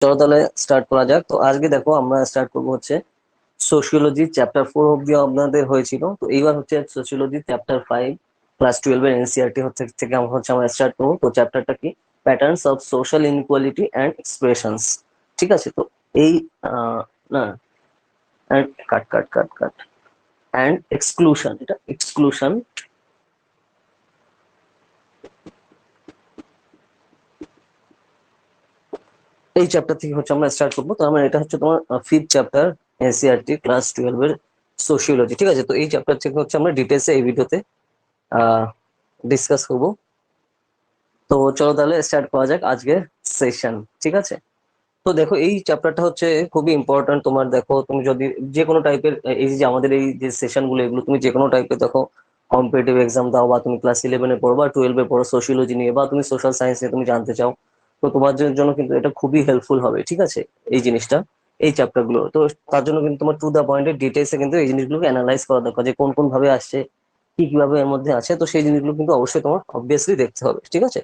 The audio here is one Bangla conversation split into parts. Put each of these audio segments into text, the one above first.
চলো তাহলে স্টার্ট করা যাক। তো আজকে দেখো আমরা স্টার্ট করবো হচ্ছে সোশিওলজি চ্যাপ্টার 4 অব্দি আপনাদের হয়েছিল, তো এইবার হচ্ছে সোশিওলজি চ্যাপ্টার 5 ক্লাস 12 এর এনসিইআরটি থেকে আমরা স্টার্ট করবো। তো চ্যাপ্টারটা কি? Patterns of social inequality and expressions. ঠিক আছে, তো এই না, কাট কাট কাট কাট অ্যান্ড এক্সক্লুশন, এটা এক্সক্লুশন। এই চ্যাপ্টার থেকে হচ্ছে আমরা স্টার্ট করবো। তো আমরা, এটা হচ্ছে তোমার 5th চ্যাপ্টার এনসিইআরটি ক্লাস 12 এর সোশিওলজি। ঠিক আছে, তো এই চ্যাপ্টার থেকে হচ্ছে আমরা ডিটেলসে এই ভিডিওতে ডিসকাস করবো। তো চলো তাহলে স্টার্ট করা যাক আজকের সেশন। ঠিক আছে, তো দেখো এই চ্যাপ্টারটা হচ্ছে খুবই ইম্পর্ট্যান্ট। তোমার দেখো, তুমি যদি যে কোনো টাইপের এই যে আমাদের এই যে সেশন গুলো, এগুলো তুমি যে কোনো টাইপের দেখো কম্পিটিটিভ এক্সাম দাও, বা তুমি ক্লাস 11-এ পড়ো বা 12-এ পড়ো সোশিওলজি নিয়ে, বা তুমি সোশ্যাল সায়েন্স নিয়ে তুমি জানতে চাও, তো তোমার জন্য কিন্তু এটা খুবই হেল্পফুল হবে। ঠিক আছে, এই জিনিসটা, এই চ্যাপ্টার গুলো, তো তার জন্য কিন্তু তোমার টু দা পয়েন্টের ডিটেলসে কিন্তু এই জিনিসগুলোকে অ্যানালাইজ করা দরকার, যে কোন কোন ভাবে আসছে, কি কিভাবে এর মধ্যে আছে। তো সেই জিনিসগুলো কিন্তু অবশ্যই তোমার অবভিয়াসলি দেখতে হবে। ঠিক আছে,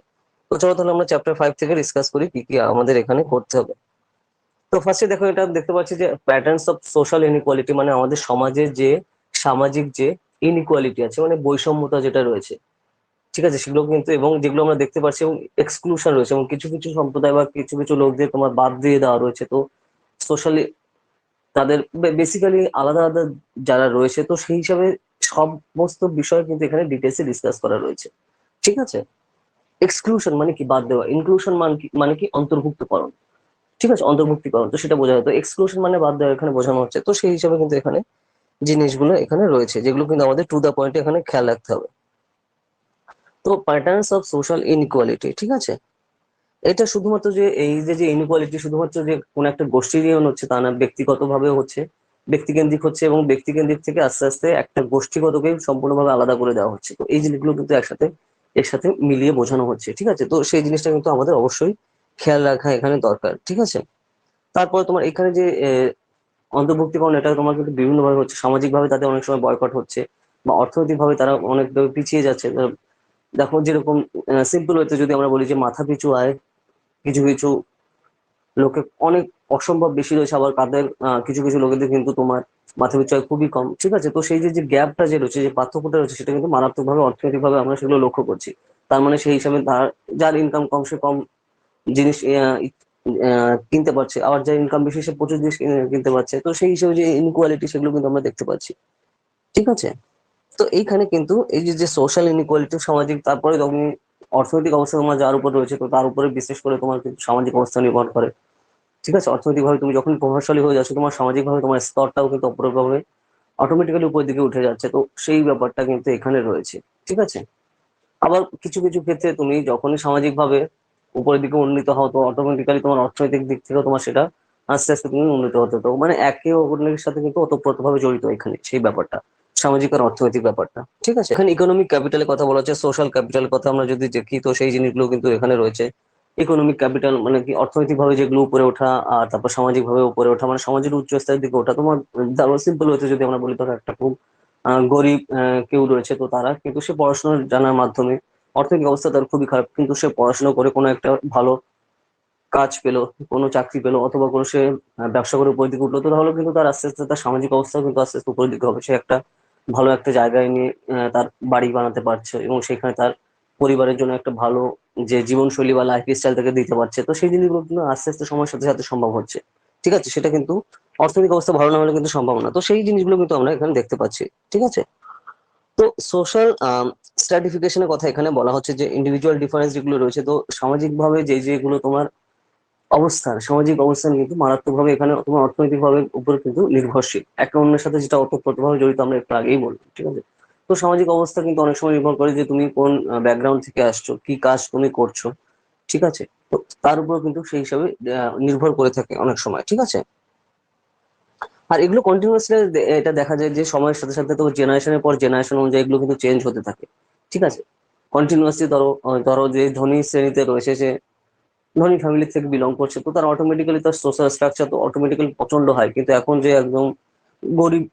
তো চলো তাহলে আমরা চ্যাপ্টার 5 থেকে ডিসকাস করি কি কি আমাদের এখানে করতে হবে। তো ফার্স্টে দেখো, এটা দেখতে পাচ্ছি যে প্যাটার্নস অফ সোশ্যাল ইনইকুয়ালিটি, মানে আমাদের সমাজের যে সামাজিক যে ইনইকুয়ালিটি আছে, মানে বৈষম্যতা যেটা রয়েছে। ঠিক আছে, সেগুলো কিন্তু, এবং যেগুলো আমরা দেখতে পাচ্ছি, এবং এক্সক্লুশন রয়েছে, এবং কিছু কিছু সম্প্রদায় বা কিছু কিছু লোকদের তোমার বাদ দিয়ে দেওয়া রয়েছে। তো সোশ্যালি তাদের বেসিক্যালি আলাদা আলাদা যারা রয়েছে, তো সেই হিসাবে সমস্ত বিষয় কিন্তু এখানে ডিটেলসে ডিসকাস করা রয়েছে। ঠিক আছে, এক্সক্লুশন মানে কি? বাদ দেওয়া। ইনক্লুশন মানে কি অন্তর্ভুক্তকরণ। ঠিক আছে, অন্তর্ভুক্তিকরণ, তো সেটা বোঝা যায়। তো এক্সক্লুশন মানে বাদ দেওয়া এখানে বোঝানো হচ্ছে। তো সেই হিসাবে কিন্তু এখানে জিনিসগুলো এখানে রয়েছে, যেগুলো কিন্তু আমাদের টু দা পয়েন্টে এখানে খেয়াল রাখতে হবে। তো প্যাটার্নস অফ সোশ্যাল ইনইকুয়ালিটি, ঠিক আছে, এটা শুধুমাত্র যে এই যে যে ইনইকুয়ালিটি শুধুমাত্র যে কোনো একটা গোষ্ঠী নিয়ে হচ্ছে তা না, ব্যক্তিগতভাবে হচ্ছে, ব্যক্তিকেন্দ্রিক হচ্ছে, এবং ব্যক্তিকেন্দ্রিক থেকে আস্তে আস্তে একটা গোষ্ঠীগতকে সম্পূর্ণভাবে আলাদা করে দেওয়া হচ্ছে। তো এই জিনিসগুলো কিন্তু একসাথে এর সাথে মিলিয়ে বোঝানো হচ্ছে। ঠিক আছে, তো সেই জিনিসটা কিন্তু আমাদের অবশ্যই খেয়াল রাখা এখানে দরকার। ঠিক আছে, তারপরে তোমার এখানে যে অন্তর্ভুক্তিকরণ, এটা তোমার কিন্তু বিভিন্ন ভাবে হচ্ছে। সামাজিক ভাবে তাদের অনেক সময় বয়কট হচ্ছে, বা অর্থনৈতিক ভাবে তারা অনেকভাবে পিছিয়ে যাচ্ছে। দেখো যেরকম সিম্পল ওয়েতে যদি আমরা বলি যে মাথা পিছু আয় কিছু কিছু লোকে অনেক অসম্ভব বেশি রয়েছে, আবার তাদের কিছু কিছু লোকেদের কিন্তু তোমার মাথা পিছু আয় খুবই কম। ঠিক আছে, তো সেই যে যে গ্যাপটা যে রয়েছে, যে পার্থক্যটা রয়েছে, সেটা কিন্তু মারাত্মকভাবে অর্থনৈতিক ভাবে আমরা সেগুলো লক্ষ্য করছি। তার মানে সেই হিসাবে যার ইনকাম কম, সে কম জিনিস কিনতে পারছে, আবার যার ইনকাম বেশি সে প্রচুর জিনিস কিনতে পারছে। তো সেই হিসেবে যে ইনইকুয়ালিটি, সেগুলো কিন্তু আমরা দেখতে পাচ্ছি। ঠিক আছে, তো এইখানে কিন্তু এই যে যে সোশ্যাল ইনইকুয়ালিটি সামাজিক, তারপরে যখন অর্থনৈতিক অবস্থা তোমার যার উপর রয়েছে, তো তার উপরে বিশেষ করে তোমার কিন্তু সামাজিক অবস্থা নির্ভর করে। ঠিক আছে, অর্থনৈতিকভাবে তুমি যখন প্রভাবশালী হয়ে যাচ্ছ, তোমার সামাজিকভাবে তোমার স্তরটাও কিন্তু অপরভাবে অটোমেটিক্যালি উপরের দিকে উঠে যাচ্ছে। তো সেই ব্যাপারটা কিন্তু এখানে রয়েছে। ঠিক আছে, আবার কিছু কিছু ক্ষেত্রে তুমি যখনই সামাজিকভাবে উপরের দিকে উন্নীত হও, তো অটোমেটিক্যালি তোমার অর্থনৈতিক দিক থেকেও তোমার সেটা আস্তে আস্তে তুমি উন্নীত হতে, তো মানে একে অপরের সাথে কিন্তু ওতপ্রোতভাবে জড়িত এখানে সেই ব্যাপারটা, সামাজিক আর অর্থনৈতিক ব্যাপারটা। ঠিক আছে, এখানে ইকোনমিক ক্যাপিটালের কথা বলা হচ্ছে, সোশ্যাল ক্যাপিটালের কথা আমরা যদি দেখি, তো সেই জিনিসগুলো কিন্তু এখানে রয়েছে। ইকোনমিক ক্যাপিটাল মানে কি? অর্থনৈতিক ভাবে যেগুলো উপরে ওঠা, আর তারপর সামাজিক ভাবে উপরে ওঠা, মানে সমাজের উচ্চ স্তরের দিকে ওঠা। তোমার সিম্পল হচ্ছে, যদি আমরা বলি, ধরো একটা খুব গরিব কেউ রয়েছে, তো তারা কিন্তু সে পড়াশোনা জানার মাধ্যমে, অর্থনৈতিক অবস্থা তার খুবই খারাপ, কিন্তু সে পড়াশোনা করে কোনো একটা ভালো কাজ পেলো, কোনো চাকরি পেলো, অথবা কোনো সে ব্যবসা করে উপরের দিকে উঠলো, তো তাহলে কিন্তু তার আস্তে আস্তে তার সামাজিক অবস্থা কিন্তু আস্তে আস্তে উপরের দিকে হবে। সে একটা ভালো একটা জায়গায় নিয়ে তার বাড়ি বানাতে পারছে, এবং সেখানে তার পরিবারের জন্য একটা ভালো যে জীবনশৈলী বা লাইফ স্টাইল তাকে দিতে পারছে। তো সেই জিনিসগুলো কিন্তু আস্তে আস্তে সময়ের সাথে সাথে সম্ভব হচ্ছে। ঠিক আছে, সেটা কিন্তু অর্থনৈতিক অবস্থা ভালো না হলে কিন্তু সম্ভব না। তো সেই জিনিসগুলো কিন্তু আমরা এখানে দেখতে পাচ্ছি। ঠিক আছে, তো সোশ্যাল স্ট্র্যাটিফিকেশনের কথা এখানে বলা হচ্ছে, যে ইন্ডিভিজুয়াল ডিফারেন্স যেগুলো রয়েছে, তো সামাজিক ভাবে যে যেগুলো তোমার অবস্থান, সামাজিক অবস্থান কিন্তু মারাত্মকভাবে এখানে তোমার অর্থনৈতিক ভাবে উপর কিন্তু নির্ভরশীল, একে অন্যের সাথে যেটা ওতপ্রোতভাবে জড়িত, আমরা একটু আগেই বললাম। ঠিক আছে, তো সামাজিক অবস্থা কিন্তু অনেক সময় নির্ভর করে যে তুমি কোন ব্যাকগ্রাউন্ড থেকে আসছো, কি কাজ তুমি করছো। ঠিক আছে, তো তার উপর কিন্তু সেই হিসাবে নির্ভর করে থাকে অনেক সময়। ঠিক আছে, আর এগুলো কন্টিনিউয়াসলি এটা দেখা যায় যে সময়ের সাথে সাথে, তো জেনারেশনের পর জেনারেশন অনুযায়ী এগুলো কিন্তু চেঞ্জ হতে থাকে। ঠিক আছে, কন্টিনিউয়াসলি ধরো যে ধনী শ্রেণীতে রয়েছে, যে ধনী ফ্যামিলি থেকে বিলং করছে, তো তার অটোমেটিক্যালি তার সোশ্যাল স্ট্রাকচার তো অটোমেটিক্যালি প্রচন্ড হয়। কিন্তু এখন যে একদম গরিব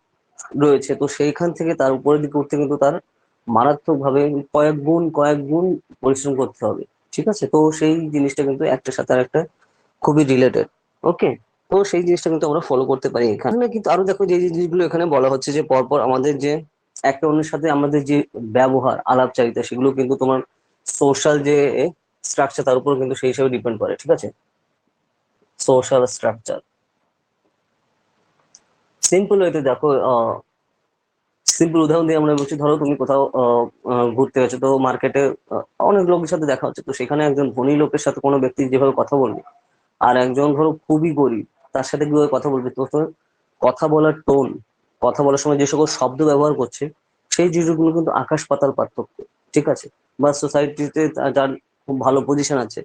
রয়েছে, তো সেইখান থেকে তার উপরের দিকে উঠতে কিন্তু তার মারাত্মক ভাবে কয়েক গুণ পরিশ্রম করতে হবে। ঠিক আছে, তো সেই জিনিসটা কিন্তু একটার সাথে আর একটা খুবই রিলেটেড। ওকে, তো সেই জিনিসটা কিন্তু আমরা ফলো করতে পারি এখানে। কিন্তু আরো দেখো যে জিনিসগুলো এখানে বলা হচ্ছে যে পরপর আমাদের যে একটা অন্যের সাথে আমাদের যে ব্যবহার আলাপচারিতা সেগুলো কিন্তু তোমার সোশ্যাল যে স্ট্রাকচার তার উপর কিন্তু সেই হিসাবে ডিপেন্ড করে, ঠিক আছে? সোশ্যাল স্ট্রাকচার সিম্পল ওয়েতে দেখো, সিম্পল উদাহরণ দিয়ে আমরা বলছি, ধরো তুমি কোথাও ঘুরতে গেছো, তো মার্কেটে অনেক লোকের সাথে দেখা হচ্ছে, তো সেখানে একজন ধনী লোকের সাথে কোনো ব্যক্তি যেভাবে কথা বলবে আর একজন ধরো খুবই গরিব তার সাথে কিভাবে কথা বলবে, তো তোর কথা বলার টোন, কথা বলার সময় যে সকল শব্দ ব্যবহার করছে সেই জিনিসগুলো কিন্তু আকাশ পাতাল পার্থক্য, ঠিক আছে? বা সোসাইটিতে যার খুব ভালো পজিশন আছে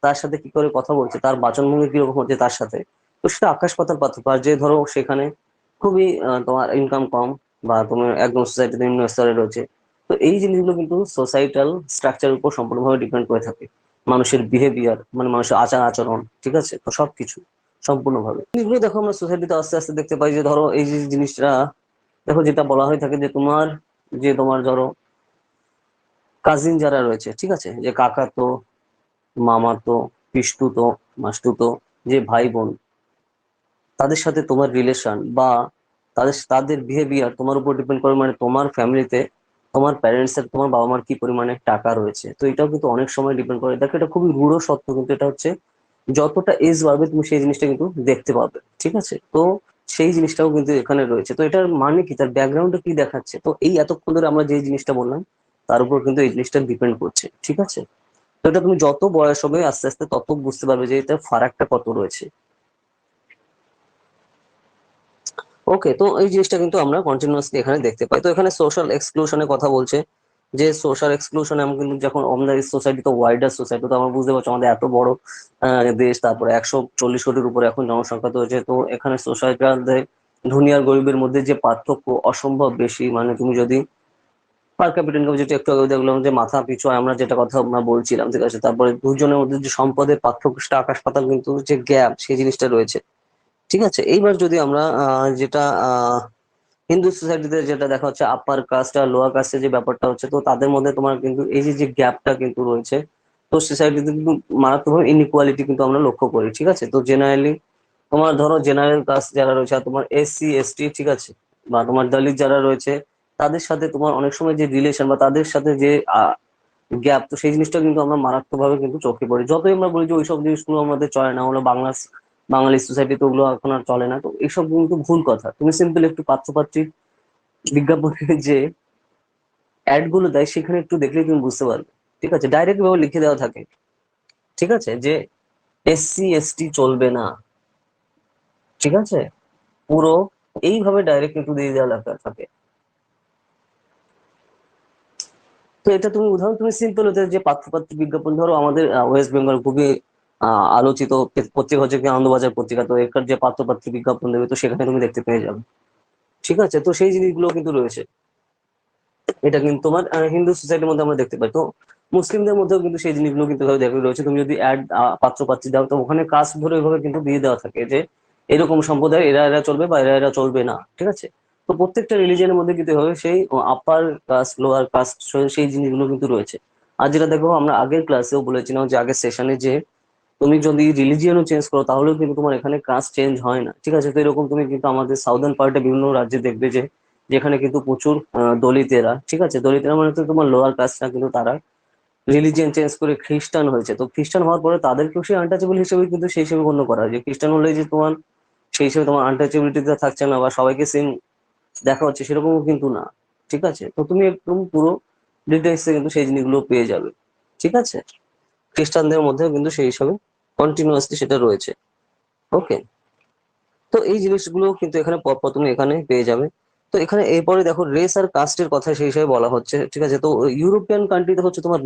তার সাথে কি করে কথা বলছে, তার বাচনভঙ্গি কিরকম হচ্ছে তার সাথে, তো সেটা আকাশ পাতাল পার্থক্য। আর যে ধরো সেখানে খুবই তোমার ইনকাম কম বা তোমার একদম সোসাইটিতে নিম্ন স্তরে রয়েছে, তো এই জিনিসগুলো কিন্তু সোসাইটাল স্ট্রাকচারের উপর সম্পূর্ণভাবে ডিপেন্ড করে থাকে। মানুষের বিহেভিয়ার মানে মানুষের আচার আচরণ, ঠিক আছে? তো সবকিছু সম্পূর্ণভাবে জিনিসগুলো দেখো আমরা সোসাইটিতে আস্তে আস্তে দেখতে পাই যে ধরো এই যে জিনিসটা দেখো যেটা বলা হয়ে থাকে যে তোমার ধরো কাজিন যারা রয়েছে, ঠিক আছে, যে কাকাতো, মামাতো, পিসতুতো, মাসতুতো, যে ভাই বোন, তাদের সাথে তোমার রিলেশন বা তাদের বিহেভিয়ার তোমার উপর ডিপেন্ড করে, মানে তোমার ফ্যামিলিতে তোমার প্যারেন্টস এর তোমার বাবা মার কি পরিমাণে টাকা রয়েছে, তো এটাও কিন্তু অনেক সময় ডিপেন্ড করে। দেখো এটা খুবই রূঢ় সত্য, কিন্তু এটা হচ্ছে যতটা এজ বাড়বে তুমি সেই জিনিসটা কিন্তু দেখতে পাবে, ঠিক আছে? তো সেই জিনিসটাও কিন্তু এখানে রয়েছে। তো এটার মানে কি, তার ব্যাকগ্রাউন্ডে কি দেখাচ্ছে, তো এই এতক্ষণ ধরে আমরা যে জিনিসটা বললাম তার উপর কিন্তু এই জিনিসটা ডিপেন্ড করছে, ঠিক আছে? তো এটা তুমি যত বয়স হবে আস্তে আস্তে তত বুঝতে পারবে যে এটা ফারাকটা কত রয়েছে। ওকে, তো এই জিনিসটা কিন্তু আমরা কন্টিনিউয়াসলি এখানে দেখতে পাই। তো এখানে সোশ্যাল এক্সক্লুশনের কথা বলছে, যে সোশ্যাল এক্সক্লুশন এমন কিন্তু যখন আমাদের সোসাইটি তো ওয়াইডার সোসাইটি, তো আমরা বুঝতে পারছি আমাদের এত বড় দেশ, তারপরে 140 কোটির উপরে এখন জনসংখ্যা তো হয়েছে, তো এখানে সোসাইটাল ধনী আর গরিবের মধ্যে যে পার্থক্য অসম্ভব বেশি। মানে তুমি যদি পার ক্যাপিটা ইনকাম, যেটা একটু আগে দেখলাম যে মাথা পিছু আমরা যেটা কথা আমরা বলছিলাম, ঠিক আছে, তারপরে দুজনের মধ্যে যে সম্পদের পার্থক্য সেটা আকাশ পাতাল, কিন্তু যে গ্যাপ সেই জিনিসটা রয়েছে, ঠিক আছে? এইবার যদি আমরা যেটা হিন্দু সোসাইটিতে যেটা দেখা হচ্ছে আপার কাস্ট আর লোয়ার কাস্টের যে ব্যাপারটা হচ্ছে, তো তাদের মধ্যে তোমার কিন্তু এই যে যে গ্যাপটা কিন্তু রয়েছে, তো সোসাইটিতে কিন্তু মারাত্মক ইনইকুয়ালিটি কিন্তু আমরা লক্ষ্য করি, ঠিক আছে? তো জেনারেলি তোমার ধরো জেনারেল কাস্ট যারা রয়েছে আর তোমার এসসি এসটি, ঠিক আছে, বা তোমার দলিত যারা রয়েছে, তাদের সাথে তোমার অনেক সময় যে রিলেশন বা তাদের সাথে যে গ্যাপ, তো সেই জিনিসটা কিন্তু আমরা মারাত্মক ভাবে কিন্তু চোখে পড়ি। যতই আমরা বলি যে ওইসব জিনিসগুলো আমাদের চলে না, ওগুলো বাঙালি সোসাইটিতে ওগুলো এখন আর চলে না, তো এইসব কিন্তু ভুল কথা। তুমি সিম্পল একটু পাত্রপাত্রীর বিজ্ঞাপনের যে অ্যাড গুলো দেয় সেখানে একটু দেখলেই তুমি বুঝতে পারবে, ঠিক আছে? ডাইরেক্ট ভাবে লিখে দেওয়া থাকে, ঠিক আছে, যে এসসি এসটি চলবে না, ঠিক আছে, পুরো এইভাবে ডাইরেক্ট কিন্তু দিয়ে দেওয়া লেখা থাকে। তো এটা তুমি উদাহরণ, তুমি সিম্পল হতে যে পাত্রপাত্রী বিজ্ঞাপন, ধরো আমাদের ওয়েস্ট বেঙ্গল খুবই আলোচিত পত্রিকা হচ্ছে কি আনন্দবাজার পত্রিকা, তো এখানে যে পাত্রপাত্রী বিজ্ঞাপন দেবে তো সেখানে তুমি দেখতে পেয়ে যাবে, ঠিক আছে? তো সেই জিনিসগুলো কিন্তু রয়েছে, এটা কিন্তু তোমার হিন্দু সোসাইটির মধ্যে আমরা দেখতে পাই। তো মুসলিমদের মধ্যেও কিন্তু সেই জিনিসগুলো কিন্তু এভাবে দেখা রয়েছে। তুমি যদি অ্যাড পাত্র পাত্রী দাও, তো ওখানে কাস্ট ধরে এভাবে কিন্তু দিয়ে দেওয়া থাকে যে এরকম সম্প্রদায় এরা এরা চলবে বা এরা এরা চলবে না, ঠিক আছে? তো প্রত্যেকটা রিলিজিয়নের মধ্যে কিন্তু এভাবে সেই আপার কাস্ট লোয়ার কাস্ট সেই জিনিসগুলো কিন্তু রয়েছে। আর যেটা দেখো আমরা আগের ক্লাসেও বলেছিলাম যে আগের সেশনে, যে তুমি যদি রিলিজিয়নও চেঞ্জ করো তাহলেও কিন্তু তোমার এখানে কাস্ট চেঞ্জ হয় না, ঠিক আছে? তো এরকম তুমি কিন্তু আমাদের সাউদার্ন পার্টে বিভিন্ন রাজ্যে দেখবে যে যেখানে কিন্তু প্রচুর দলিতেরা, ঠিক আছে, দলিতেরা মানে তো তোমার লোয়ার কাস্ট না, কিন্তু তারা রিলিজিয়ন চেঞ্জ করে খ্রিস্টান হয়েছে। তো খ্রিস্টান হওয়ার পরে তাদেরকেও সেই আনটাচেবল হিসেবে কিন্তু সেই হিসেবে গণ্য করা হয়, যে খ্রিস্টান হলে যে তোমার সেই হিসেবে তোমার আনটাচেবিলিটিটা থাকছে না বা সবাইকে সেম দেখা হচ্ছে সেরকমও কিন্তু না, ঠিক আছে? তো তুমি একদম পুরো ডিটেলসে কিন্তু সেই জিনিসগুলো পেয়ে যাবে, ঠিক আছে? খ্রিস্টানদের মধ্যেও কিন্তু সেই হিসাবে কন্টিনিউয়াসলি সেটা রয়েছে। ওকে, তো এই জিনিসগুলো কিন্তু এখানে পরপর তুমি এখানে পেয়ে যাবে। তো এখানে এরপরে দেখো রেস আর কাস্টের কথা সেই হিসেবে বলা হচ্ছে, ঠিক আছে? তো ইউরোপিয়ান কান্ট্রিতে হচ্ছে তোমার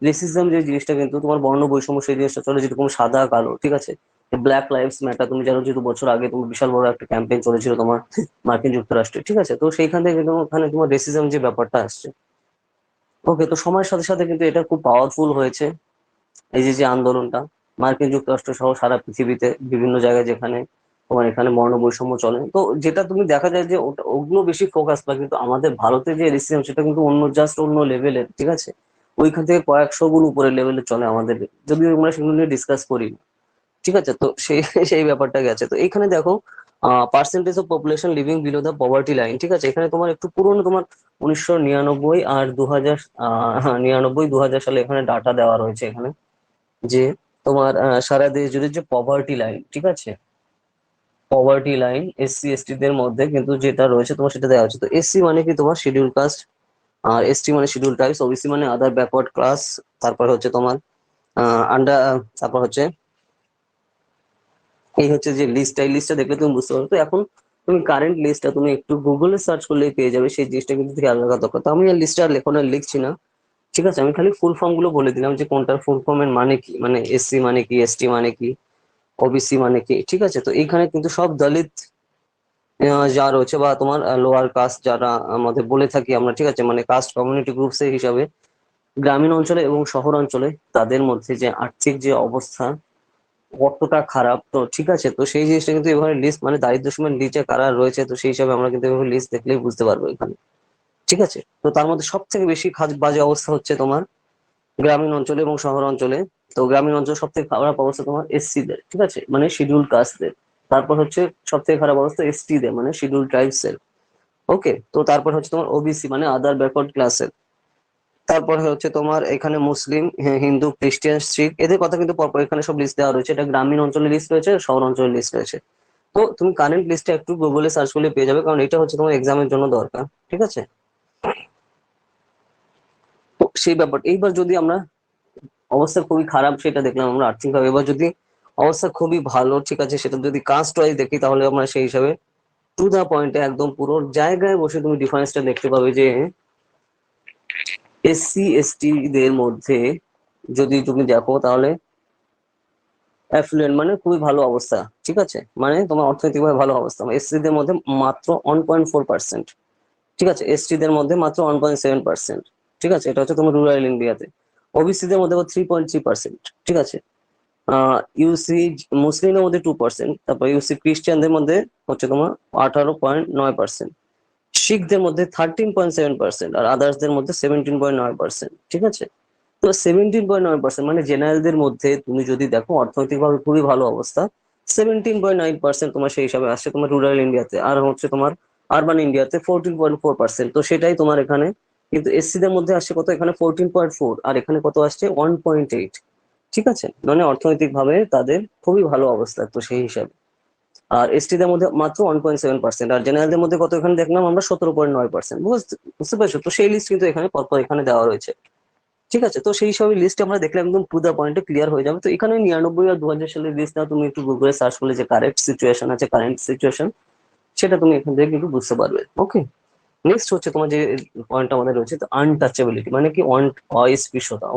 রেসিজম যে জিনিসটা কিন্তু তোমার বর্ণ বৈষম্য সেই জিনিসটা চলে, যেরকম সাদা কালো, ঠিক আছে, ব্ল্যাক লাইভস ম্যাটার, তুমি জানো যেহেতু বছর আগে তোমার বিশাল বড় একটা ক্যাম্পেইন চলেছিল তোমার মার্কিন যুক্তরাষ্ট্রে, ঠিক আছে? তো সেইখান থেকে কিন্তু ওখানে তোমার রেসিজম যে ব্যাপারটা আসছে। ওকে, তো সময়ের সাথে সাথে কিন্তু এটা খুব পাওয়ারফুল হয়েছে, এই যে যে আন্দোলনটা মার্কিন যুক্তরাষ্ট্র সহ সারা পৃথিবীতে বিভিন্ন জায়গায় যেখানে তোমার এখানে বর্ণ বৈষম্য চলে, তো যেটা তুমি দেখা যায় যে ওগুলো বেশি ফোকাস পায়, কিন্তু আমাদের ভারতে যে রেসিজম সেটা কিন্তু অন্য জাস্ট অন্য লেভেলের, ঠিক আছে? ওইখান থেকে কয়েকশো গুণ উপরের লেভেলে চলে আমাদের, যদিও আমরা সেগুলো নিয়ে ডিসকাস করি না। ঠিক আছে, তো সেই সেই ব্যাপারটা গেছে। তো এখানে দেখো percentage of population living below the poverty line, ঠিক আছে, এখানে তোমার একটু পুরনো, তোমার 1999 আর 2000, 99 2000 সালে এখানে ডাটা দেওয়া রয়েছে এখানে, যে তোমার সারা দেশ জুড়ে যে পভার্টি লাইন, ঠিক আছে, পভার্টি লাইন এসসি এসটি দের মধ্যে কিন্তু যেটা রয়েছে তোমার সেটা দেওয়া হচ্ছে। তো এসসি মানে কি তোমার শিডিউল কাস্ট, আর এসটি মানে শিডিউল ট্রাইবস, ওবিসি মানে আদার ব্যাকওয়ার্ড ক্লাস, তারপর হচ্ছে তোমার আন্ডার, তারপর হচ্ছে এই হচ্ছে যে লিস্টটা, এই লিস্টটা দেখলে তুমি বুঝতে পারবে। তো এখন তুমি কারেন্ট লিস্টটা তুমি একটু গুগলে সার্চ করলেই পেয়ে যাবে, সেই জিনিসটা কিন্তু খেয়াল রাখা দরকার। তো আমি এই লিস্টটা লেখনে লিখছি না, ঠিক আছে, আমি খালি ফুল ফর্ম গুলো বলে দিলাম যে কোনটার ফুল ফর্মের মানে কি, মানে এসসি মানে কি, এসটি মানে কি, ওবিসি মানে কি, ঠিক আছে। তো এইখানে কিন্তু সব দলিত যা রয়েছে, বা তোমার লোয়ার কাস্ট যারা আমাদের বলে থাকি আমরা, ঠিক আছে, মানে কাস্ট কমিউনিটি গ্রুপস এর হিসাবে গ্রামীণ অঞ্চলে এবং শহর অঞ্চলে তাদের মধ্যে যে আর্থিক যে অবস্থা কতটা খারাপ, তো ঠিক আছে, তো সেই জিনিসটা কিন্তু এভাবে লিস্ট, মানে দারিদ্র সীমার নিচে কারা রয়েছে, তো সেই হিসাবে আমরা কিন্তু এভাবে লিস্ট দেখলেই বুঝতে পারবো এখানে, ঠিক আছে। তো তার মধ্যে সব থেকে বেশি বাজে অবস্থা হচ্ছে তোমার গ্রামীণ অঞ্চলে এবং শহর অঞ্চলে। তো গ্রামীণ অঞ্চলে সব থেকে খারাপ অবস্থা তোমার এসসি দের, ঠিক আছে, মানে শিডিউল কাস্টদের। তারপর হচ্ছে সব থেকে খারাপ অবস্থা এসটি দের, মানে শিডিউল ট্রাইবস এর। ওকে, তো তারপর হচ্ছে তোমার ওবিসি মানে আদার ব্যাকওয়ার্ড ক্লাসের। তারপরে হচ্ছে তোমার এখানে মুসলিম, হিন্দু, খ্রিস্টান, শিখ, এদের কথা কিন্তু পরপর এখানে সব লিস্ট দেওয়া রয়েছে। এটা গ্রামীণ অঞ্চলের লিস্ট রয়েছে, শহর অঞ্চলের লিস্ট রয়েছে। তো তুমি কারেন্ট লিস্টটা একটু গুগলে সার্চ করলে পেয়ে যাবে, কারণ এটা হচ্ছে তোমার এক্সামের জন্য দরকার, ঠিক আছে। তো সেই ব্যাপার, এইবার যদি আমরা অবস্থা খুবই খারাপ সেটা দেখলাম আমরা আর্থিকভাবে, এবার যদি অবস্থা খুবই ভালো, ঠিক আছে, সেটা যদি কাস্ট ওয়াইজ দেখি, তাহলে আমরা সেই হিসাবে টু দা পয়েন্টে একদম পুরো জায়গায় বসে তুমি ডিফারেন্সটা দেখতে পাবে যে এসসি এসটি দের মধ্যে যদি তুমি দেখো, তাহলে অ্যাফ্লুয়েন্ট মানে খুবই ভালো অবস্থা, ঠিক আছে, মানে তোমার অর্থনৈতিকভাবে ভালো অবস্থা, এসসি দের মধ্যে মাত্র 1.4%, ঠিক আছে, এসটি দের মধ্যে মাত্র 1.7%, ঠিক আছে, এটা হচ্ছে তোমার রুরাল ইন্ডিয়াতে। ওবিসি দের মধ্যে 3.3%, ঠিক আছে। ইউসি মুসলিমদের মধ্যে 2%, তারপর ইউসি খ্রিস্টানদের মধ্যে হচ্ছে তোমার 18.9%, শিখদের মধ্যে 13.7%, আর আদার্সদের মধ্যে 17.9%, ঠিক আছে। তো 17.9% মানে জেনারেলদের মধ্যে তুমি যদি দেখো অর্থনৈতিকভাবে খুবই ভালো অবস্থা, 17.9% তোমার সেই হিসাবে আসছে তোমার রুরাল ইন্ডিয়াতে, আর হচ্ছে তোমার আরবান ইন্ডিয়াতে 14.4%। তো সেটাই তোমার এখানে কিন্তু এসসি দের মধ্যে আসছে কত, এখানে 14.4, আর এখানে কত আসছে 1.8, ঠিক আছে, মানে অর্থনৈতিক ভাবে তাদের খুবই ভালো অবস্থা, তো সেই হিসাবে। আর এসটি দের মধ্যে মাত্র 1.7%, আর জেনারেলদের মধ্যে কত এখানে দেখলাম আমরা 17.9%, বুঝতে বুঝতে পারছো। তো সেই লিস্ট কিন্তু এখানে পরপর এখানে দেওয়া রয়েছে, ঠিক আছে। তো সেই সব লিস্ট আমরা দেখলে একদম টু দা পয়েন্টে ক্লিয়ার হয়ে যাবে। তো এখানে 99 আর 2000 সালের লিস্টটা তুমি একটু গুগলে সার্চ করলে যে কারেক্ট সিচুয়েশন আছে, কারেন্ট সিচুয়েশন, সেটা তুমি এখান থেকে কিন্তু বুঝতে পারবে। ওকে, নেক্সট হচ্ছে তোমার যে পয়েন্ট আমাদের রয়েছে, তো আনটাচেবিলিটি মানে কি, অস্পৃশ্যতা।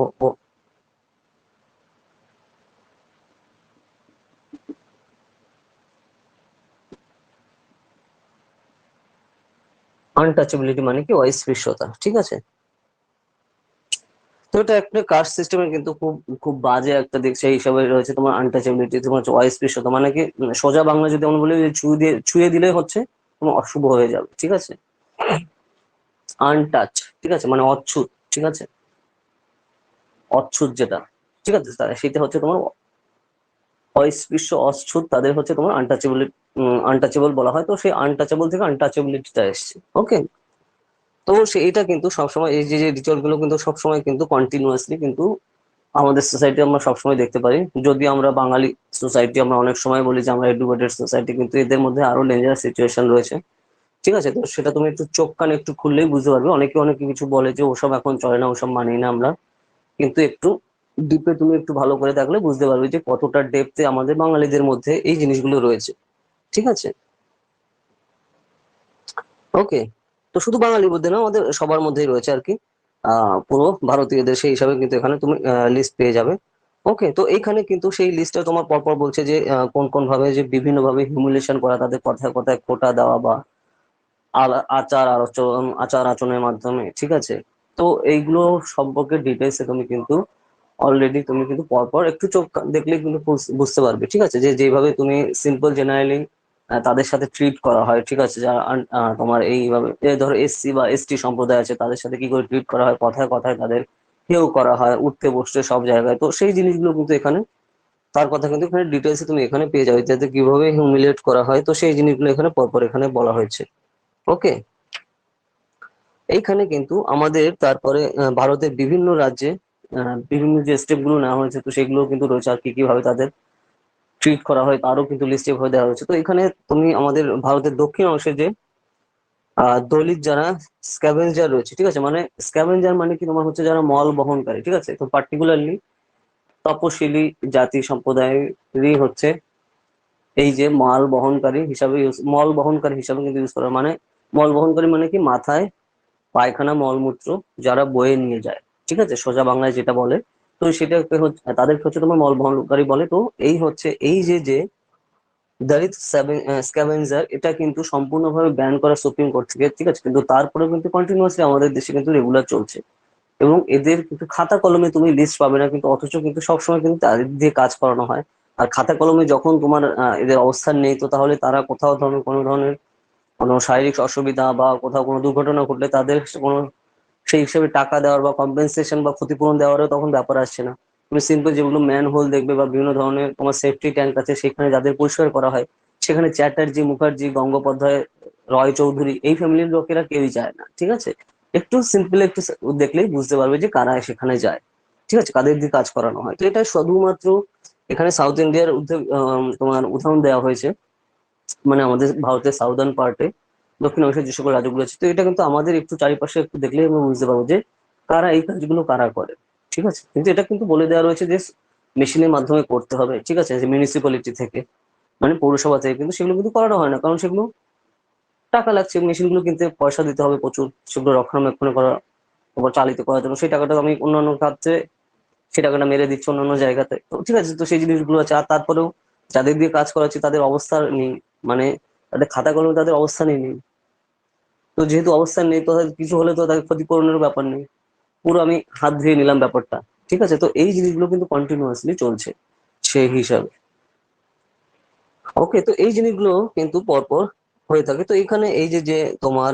আনটাচেবিলিটি মানে কি অস্পৃশ্যতা, ঠিক আছে। তো এটা একটা কাস্ট সিস্টেমের কিন্তু খুব খুব বাজে একটা দিক, সেই হিসাবে রয়েছে তোমার আনটাচেবিলিটি, তোমার হচ্ছে অস্পৃশ্যতা মানে কি, সোজা বাংলা যদি আমরা বলি যে ছুঁয়ে দিলে হচ্ছে তোমার অশুভ হয়ে যাবে, ঠিক আছে। আনটাচ, ঠিক আছে, মানে অচ্ছুত, ঠিক আছে, অচ্ছুত যেটা, ঠিক আছে, সেটা হচ্ছে তোমার অস্পৃশ্য, অচ্ছুত, তাদের হচ্ছে তোমার আনটাচেবল বলা হয়। তো সেই আনটাচেবল থেকে আনটাচেবিলিটিটা এসছে। ওকে, তো সেইটা কিন্তু সবসময় এই যে যে রিচুয়াল গুলো কিন্তু সবসময় কিন্তু কন্টিনিউয়াসলি কিন্তু আমাদের সোসাইটি আমরা সবসময় দেখতে পারি। যদি আমরা বাঙালি সোসাইটি, আমরা অনেক সময় বলি যে আমরা এডুকেটেড সোসাইটি, কিন্তু এদের মধ্যে আরো ডেঞ্জারাস সিচুয়েশন রয়েছে, ঠিক আছে। তো সেটা তুমি একটু চোখ কান একটু খুললেই বুঝতে পারবে। অনেকে অনেক কিছু বলে যে ওসব এখন চলে না, ওসব মানি না আমরা, কিন্তু একটু ডিপে তুমি একটু ভালো করে দেখলে বুঝতে পারবে যে কতটা ডেপথে আমাদের বাঙালিদের মধ্যে এই জিনিসগুলো রয়েছে, ঠিক আছে। ওকে, তো শুধু বাঙালির মধ্যে না, আমাদের সবার মধ্যেই রয়েছে আর কি, পুরো ভারতীয়দের সেই হিসাবে কিন্তু এখানে তুমি লিস্ট পেয়ে যাবে। ওকে, তো এইখানে কিন্তু সেই লিস্টটা তোমার পরপর বলছে যে কোন কোন ভাবে যে বিভিন্ন ভাবে হিউমিলেশন করা, তাদের কথায় কথায় খোঁটা দেওয়া, বা আচার আচরণের মাধ্যমে, ঠিক আছে। তো এইগুলো সম্পর্কে ডিটেলসে তুমি কিন্তু অলরেডি তুমি কিন্তু পরপর একটু চোখ দেখলে কিন্তু বুঝতে পারবে, ঠিক আছে, যে যেভাবে তুমি সিম্পল জেনারেলি তাদের সাথে ট্রিট করা হয়, ঠিক আছে, যারা তোমার এইভাবে ধরো এসসি বা এসটি সম্প্রদায় আছে, তাদের সাথে কি করে ট্রিট করা হয়, কথায় কথায় তাদের হেয় করা হয়, উঠতে বসতে সব জায়গায়। তো সেই জিনিসগুলো কিন্তু এখানে তার কথা কিন্তু এখানে ডিটেলসে তুমি এখানে পেয়ে যাবে, যাতে কিভাবে হিউমিলিয়েট করা হয়, তো সেই জিনিসগুলো এখানে পরপর এখানে বলা হয়েছে। ওকে, এইখানে কিন্তু আমাদের তারপরে ভারতের বিভিন্ন রাজ্যে বিভিন্ন যে স্টেপ গুলো নেওয়া হয়েছে, তো সেগুলো কিন্তু রয়েছে, আর কি কিভাবে তাদের ট্রিট করা হয় তারও কিন্তু লিস্টে ভাবে দেওয়া হয়েছে। তো এখানে তুমি আমাদের ভারতের দক্ষিণ অংশে যে দলিত যারা স্ক্যাভেঞ্জার রয়েছে, ঠিক আছে, মানে স্ক্যাভেঞ্জার মানে কি তোমার হচ্ছে যারা মল বহনকারী, ঠিক আছে, তো পার্টিকুলারলি তপশিলি জাতি সম্প্রদায়েরই হচ্ছে এই যে মাল বহনকারী হিসাবে মল বহনকারী হিসাবে কিন্তু ইউজ করা, মানে মল বহনকারী মানে কি মাথায় পায়খানা মলমূত্র যারা বয়ে নিয়ে যায়, ঠিক আছে, সোজা বাংলায় যেটা বলে, তো সেটাকে হচ্ছে তাদেরকে হচ্ছে তোমার মল বহনকারী বলে। তো এই হচ্ছে এই যে যে দলিত স্ক্যাভেঞ্জার, এটা কিন্তু সম্পূর্ণভাবে ব্যান করা সুপ্রিম কোর্ট থেকে, ঠিক আছে, কিন্তু তারপরেও কিন্তু কন্টিনিউয়াসলি আমাদের দেশে কিন্তু রেগুলার চলছে। এবং এদের কিন্তু খাতা কলমে তুমি লিস্ট পাবে না, কিন্তু অথচ কিন্তু সবসময় কিন্তু তাদের দিয়ে কাজ করানো হয়। আর খাতা কলমে যখন তোমার এদের অবস্থান নেই, তো তাহলে তারা কোথাও ধরনের কোনো ধরনের কোনো শারীরিক অসুবিধা বা কোথাও কোনো দুর্ঘটনা ঘটলে তাদের কোনো সেই হিসেবে টাকা দেওয়ার বা কম্পেনসেশন বা ক্ষতিপূরণ দেওয়ারও তখন ব্যাপার আসছে না। তুমি সিম্পল যেগুলো ম্যান হোল দেখবে বা বিভিন্ন ধরনের তোমার সেফটি ট্যাঙ্ক আছে, সেখানে যাদের পরিষ্কার করা হয়, সেখানে চ্যাটার্জি, মুখার্জি, গঙ্গোপাধ্যায়, রয় চৌধুরী এই ফ্যামিলির লোকেরা কেউই যায় না, ঠিক আছে। একটু সিম্পল একটু দেখলেই বুঝতে পারবে যে কারা সেখানে যায়, ঠিক আছে, কাদের দিয়ে কাজ করানো হয়। তো এটা শুধুমাত্র এখানে সাউথ ইন্ডিয়ার তোমার উদাহরণ দেওয়া হয়েছে, মানে আমাদের ভারতের সাউদার্ন পার্টে দক্ষিণ অংশের যে সকল রাজ্যগুলো আছে, তো এটা কিন্তু আমাদের একটু চারিপাশে একটু দেখলেই আমরা বুঝতে পারবো যে কারা এই কাজগুলো কারা করে, ঠিক আছে। কিন্তু এটা কিন্তু বলে দেওয়া রয়েছে যে মেশিনের মাধ্যমে করতে হবে, ঠিক আছে, যে মিউনিসিপ্যালিটি থেকে, মানে পৌরসভা থেকে, কিন্তু সেগুলো কিন্তু করানো হয় না, কারণ সেগুলো টাকা লাগছে, মেশিনগুলো কিনতে পয়সা দিতে হবে প্রচুর, সেগুলো রক্ষণাবেক্ষণ করা, তারপর চালিত করার জন্য সেই টাকাটা আমি অন্যান্য খাতে সে টাকাটা মেরে দিচ্ছে অন্যান্য জায়গাতে, তো ঠিক আছে, তো সেই জিনিসগুলো আছে। আর তারপরেও যাদের দিয়ে কাজ করাচ্ছে তাদের অবস্থা নেই, মানে তাদের খাতা কলমে তাদের অবস্থানই নেই। তো যেহেতু অবস্থান নেই, তো তাদের কিছু হলে তো তাদের ক্ষতিপূরণের ব্যাপার নেই, পুরো আমি হাত ধুয়ে নিলাম ব্যাপারটা, ঠিক আছে। তো এই জিনিসগুলো কিন্তু কন্টিনিউয়াসলি চলছে সেই হিসাবে। ওকে, তো এই জিনিসগুলো কিন্তু পরপর হয়ে থাকে। তো এখানে এই যে যে তোমার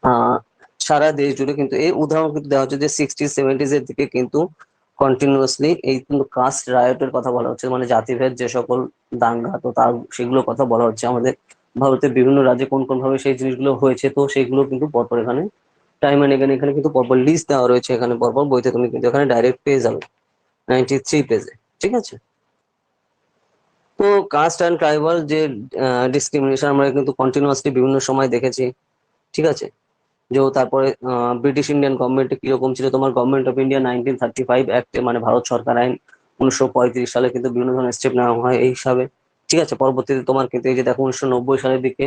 আহ সারা দেশ জুড়ে কিন্তু এই উদাহরণ কিন্তু দেওয়া হচ্ছে যে 60-70s এর দিকে কিন্তু কন্টিনিউয়াসলি এই কিন্তু কাস্ট রায়টের কথা বলা হচ্ছে, মানে জাতিভেদ যে সকল দাঙ্গা, তো তার সেগুলোর কথা বলা হচ্ছে আমাদের ভারতের বিভিন্ন রাজ্যে কোন কোন ভাবে সেই জিনিসগুলো হয়েছে, তো সেগুলো কিন্তু পরপর এখানে টাইম এন্ড এগেন এখানে কিন্তু পরপর লিস্ট দেওয়া রয়েছে, এখানে পরপর বইতে তুমি কিন্তু এখানে ডাইরেক্ট পেয়ে যাবে 93 পেজে, ঠিক আছে। তো কাস্ট অ্যান্ড ট্রাইবাল যে ডিসক্রিমিনেশন আমরা কিন্তু কন্টিনিউয়াসলি বিভিন্ন সময় দেখেছি, ঠিক আছে। যে তারপরে ব্রিটিশ ইন্ডিয়ান গভর্নমেন্ট কিরকম ছিল, তোমার গভর্নমেন্ট অফ ইন্ডিয়া 1935 অ্যাক্টে, মানে ভারত সরকার আইন 1935 সালে কিন্তু বিভিন্ন ধরনের স্টেপ নেওয়া হয় এই হিসাবে, ঠিক আছে। পরবর্তীতে তোমার কিন্তু এই যে দেখো 1990 সালের দিকে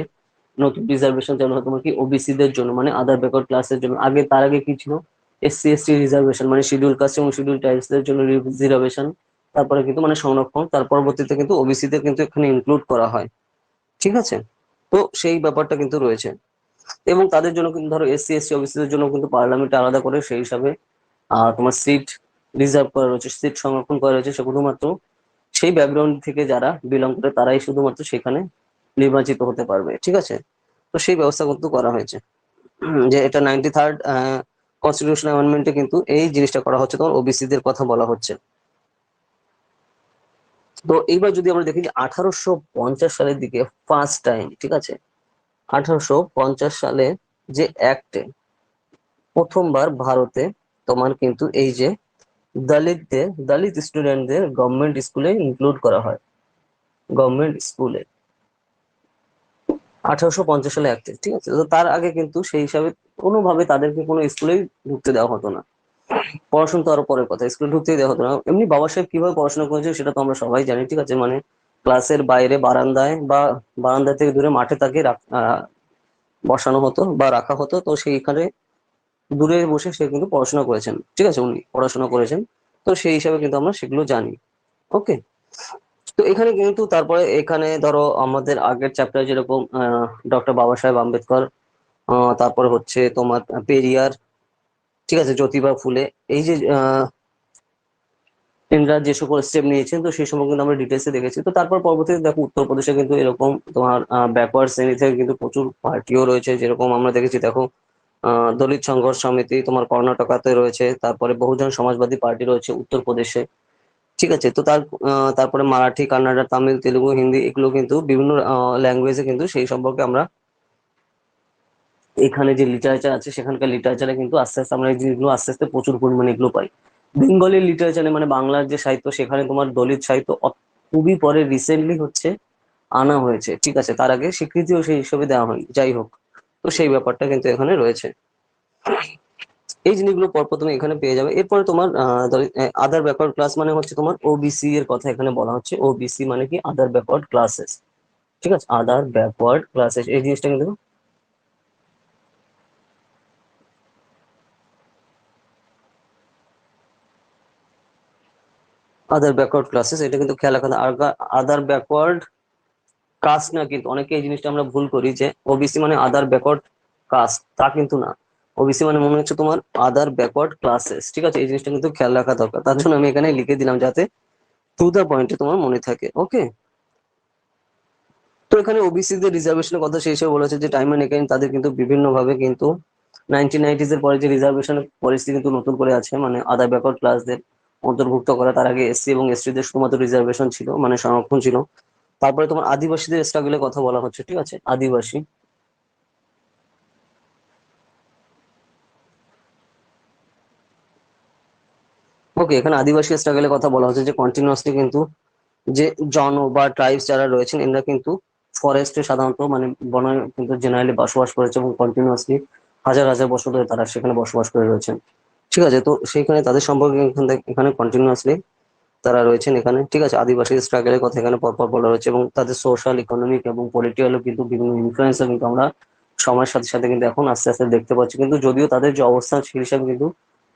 নতুন রিজার্ভেশন চালু হয় তোমার কি ওবিসি দের জন্য, মানে আদার ব্যাকওয়ার্ড ক্লাসের জন্য। আগে তার আগে কি ছিল, SC ST রিজার্ভেশন, মানে শিডিউল কাস্ট এবং শিডিউল ট্রাইবস দের জন্য রিজার্ভেশন, তারপরে কিন্তু মানে সংরক্ষণ, তার পরবর্তীতে কিন্তু ওবিসি দের কিন্তু এখানে ইনক্লুড করা হয়, ঠিক আছে। তো সেই ব্যাপারটা কিন্তু রয়েছে। এবং তাদের জন্য কিন্তু ধরো SC ST অফিসারদের জন্য কিন্তু পার্লামেন্টে আলাদা করে সেই হিসাবে তোমার সিট রিজার্ভ করা রয়েছে, সিট সংরক্ষণ করা রয়েছে, শুধুমাত্র সেই ব্যাকগ্রাউন্ড থেকে যারা বিলং করে তারাই শুধুমাত্র সেখানে নির্বাচিত হতে পারবে, ঠিক আছে। তো সেই ব্যবস্থা কিন্তু করা হয়েছে, যে এটা 93rd কনস্টিটিউশন অ্যামেন্ডমেন্টে কিন্তু এই জিনিসটা করা হচ্ছে, তোমার ওবিসি দের কথা বলা হচ্ছে। তো এইবার যদি আমরা দেখি যে 1850 সালের দিকে ফার্স্ট টাইম, ঠিক আছে, 1850 সালে যে অ্যাক্টে প্রথমবার ভারতে তোমার কিন্তু এই যে দলিত স্টুডেন্টদের গভর্নমেন্ট স্কুলে ইনক্লুড করা হয়, গভর্নমেন্ট স্কুলে 1850 সালে অ্যাক্টে, ঠিক আছে। তো তার আগে কিন্তু সেই হিসাবে কোনোভাবে তাদেরকে কোনো স্কুলেই ঢুকতে দেওয়া হতো না। পড়াশোনা তো আরো পরের কথা, স্কুলে ঢুকতেই দেওয়া হতো না। এমনি বাবা সাহেব কিভাবে পড়াশোনা করেছে সেটা তো আমরা সবাই জানি, ঠিক আছে, মানে ক্লাসের বাইরে বারান্দায় বা বারান্দা থেকে দূরে মাঠে তাকে বসানো হতো বা রাখা হতো, তো সেইখানে দূরে বসে সে কিন্তু পড়াশোনা করেছেন, ঠিক আছে, উনি পড়াশোনা করেছেন। তো সেই হিসাবে কিন্তু আমরা সেগুলো জানি। ওকে, তো এখানে কিন্তু তারপরে এখানে ধরো আমাদের আগের চ্যাপ্টার যেরকম ডক্টর বাবা সাহেব আম্বেদকর, তারপরে হচ্ছে তোমার পেরিয়ার, ঠিক আছে, জ্যোতিবা ফুলে, এই যে এনারা যে সকল স্টেপ নিয়েছেন, তো সেই সময় কিন্তু আমরা ডিটেলসে দেখেছি। তো তারপর পরবর্তীতে দেখো উত্তরপ্রদেশে কিন্তু এরকম তোমার ব্যাকওয়ার্ড শ্রেণী থেকে কিন্তু প্রচুর পার্টিও রয়েছে, যেরকম আমরা দেখেছি দেখো দলিত সংঘর্ষ সমিতি তোমার কর্ণাটকাতে রয়েছে, তারপরে বহুজন সমাজবাদী পার্টি রয়েছে উত্তরপ্রদেশে, ঠিক আছে। তো তারপরে মারাঠি, কান্নাডা, তামিল, তেলুগু, হিন্দি, এগুলো কিন্তু বিভিন্ন ল্যাঙ্গুয়েজে কিন্তু সেই সম্পর্কে আমরা এখানে যে লিটারেচার আছে সেখানকার লিটারেচারে কিন্তু আস্তে আস্তে আমরা এই জিনিসগুলো আস্তে আস্তে প্রচুর পরিমাণে এগুলো পাই। বেঙ্গলি লিটারেচারে মানে বাংলার যে সাহিত্য, সেখানে তোমার দলিত সাহিত্য খুবই পরে রিসেন্টলি হচ্ছে আনা হয়েছে। ঠিক আছে, তার আগে স্বীকৃতিও সেই হিসেবে দেওয়া হয়নি, যাই হোক। তো সেই ব্যাপারটা কিন্তু এখানে রয়েছে। এই জিনিসগুলো পরপর তুমি এখানে পেয়ে যাবে। এরপরে তোমার আদার ব্যাকওয়ার্ড ক্লাস মানে হচ্ছে তোমার ওবিসি এর কথা এখানে বলা হচ্ছে। ওবিসি মানে কি? আদার ব্যাকওয়ার্ড ক্লাসেস। ঠিক আছে, আদার ব্যাকওয়ার্ড ক্লাসেস এই জিনিসটা কিন্তু আদার ব্যাকওয়ার্ড ক্লাসেস, এটা কিন্তু খেয়াল রাখা। আদার ব্যাকওয়ার্ড কাস্ট না, কিন্তু অনেকে এই জিনিসটা আমরা ভুল করি যে ওবিসি মানে আদার ব্যাকওয়ার্ড কাস্ট, তা কিন্তু না। ওবিসি মানে মনে হচ্ছে তোমার আদার ব্যাকওয়ার্ড ক্লাসেস। ঠিক আছে, এই জিনিসটা কিন্তু খেয়াল রাখা দরকার, তার জন্য আমি এখানে লিখে দিলাম যাতে টু দা পয়েন্টে তোমার মনে থাকে। ওকে। তো এখানে ওবিসি দের রিজার্ভেশনের কথা সেই হিসেবে বলেছে যে টাইম এন্ড এগেইন তাদের কিন্তু বিভিন্ন ভাবে কিন্তু 1990s এর পরে যে রিজার্ভেশনের পলিসি কিন্তু নতুন করে আছে, মানে আদার ব্যাকওয়ার্ড ক্লাসদের অন্তর্ভুক্ত করা। তার আগে এসসি এবং এসটি দের শুধুমাত্র রিজার্ভেশন ছিল, মানে সংরক্ষণ ছিল। তারপরে তোমার আদিবাসীদের স্ট্রাগলের কথা বলা হচ্ছে। ঠিক আছে, আদিবাসী। ওকে, এখানে আদিবাসী স্ট্রাগলের কথা বলা হচ্ছে যে কন্টিনিউয়াসলি কিন্তু যে জন বা ট্রাইবস যারা রয়েছেন এরা কিন্তু ফরেস্টে সাধারণত মানে বনে কিন্তু জেনারেলি বসবাস করেছে, এবং কন্টিনিউয়াসলি হাজার হাজার বছর ধরে তারা সেখানে বসবাস করে রয়েছেন। ঠিক আছে, তো সেইখানে তাদের সম্পর্কে এখানে কন্টিনিউয়াসলি তারা রয়েছেন এখানে। ঠিক আছে, আদিবাসী স্ট্রাগলের কথা এখানে পরপর বলা হয়েছে, এবং তাদের সোশ্যাল, ইকোনমিক এবং পলিটিক্যালও কিন্তু বিভিন্ন ইনফ্লুয়েন্সও কিন্তু আমরা সময়ের সাথে সাথে কিন্তু এখন আস্তে আস্তে দেখতে পাচ্ছি। কিন্তু যদিও তাদের যে অবস্থান সেই হিসাবে কিন্তু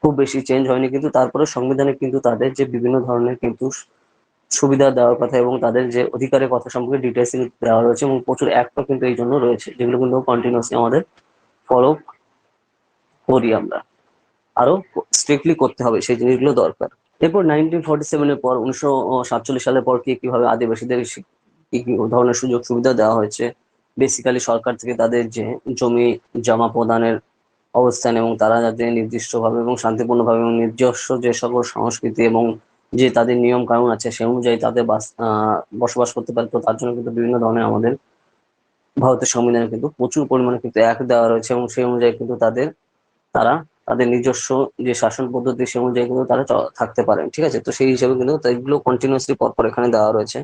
খুব বেশি চেঞ্জ হয়নি, কিন্তু তারপরে সংবিধানে কিন্তু তাদের যে বিভিন্ন ধরনের কিন্তু সুবিধা দেওয়ার কথা এবং তাদের যে অধিকারের কথা সম্পর্কে ডিটেলস দেওয়া রয়েছে, এবং প্রচুর অ্যাক্টও কিন্তু এই জন্য রয়েছে, যেগুলো কিন্তু কন্টিনিউসলি আমাদের ফলো করি আমরা। আরো স্ট্রিক্টলি করতে হবে, সেই জিনিসগুলো দরকার। এরপর 1947-এর পর 1947 সালের পর কি কিভাবে আদিবাসীদের কি কি ধরনের সুযোগ সুবিধা দেওয়া হয়েছে। বেসিক্যালি সরকার থেকে তাদের যে জমি জমা প্রদানের অবস্থান, এবং তারা যাতে নির্দিষ্টভাবে এবং শান্তিপূর্ণভাবে এবং নিজস্ব যে সকল সংস্কৃতি এবং যে তাদের নিয়ম কানুন আছে সে অনুযায়ী তাদের বসবাস করতে পারে। তো তার জন্য কিন্তু বিভিন্ন ধরনের আমাদের ভারতের সংবিধানে কিন্তু প্রচুর পরিমাণে কিন্তু অ্যাক্ট দেওয়া রয়েছে, এবং সেই অনুযায়ী কিন্তু তারা তাদের নিজস্ব যে শাসন পদ্ধতি সে অনুযায়ী কিন্তু তারা থাকতে পারেন। ঠিক আছে, তো সেই হিসাবে কিন্তু এগুলো কন্টিনিউয়াসলি পরপর এখানে দেওয়া রয়েছে।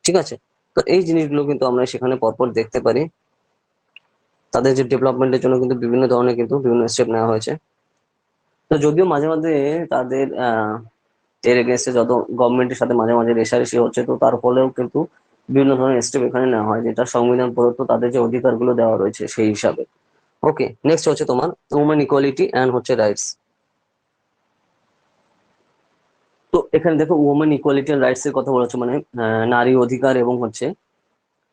ঠিক আছে, তো এই জিনিসগুলো কিন্তু আমরা সেখানে পরপর দেখতে পারি। তাদের যে ডেভেলপমেন্টের জন্য কিন্তু বিভিন্ন ধরনের কিন্তু বিভিন্ন স্টেপ নেওয়া হয়েছে। তো যদিও মাঝে মাঝে তাদের এর এগেনস্টে যত গভর্নমেন্টের সাথে মাঝে মাঝে রেষারেষি হচ্ছে, তো তার ফলেও কিন্তু বিভিন্ন ধরনের স্টেপ এখানে নেওয়া হয়, যেটা সংবিধান প্রদত্ত তাদের যে অধিকারগুলো দেওয়া রয়েছে সেই হিসাবে। ওকে, নেক্সট হচ্ছে তোমার উমেন ইকুয়ালিটি অ্যান্ড হচ্ছে রাইটস। তো এখানে দেখো উমেন ইকুয়ালিটি এন্ড রাইটস এর কথা বলা হচ্ছে, মানে নারী অধিকার এবং হচ্ছে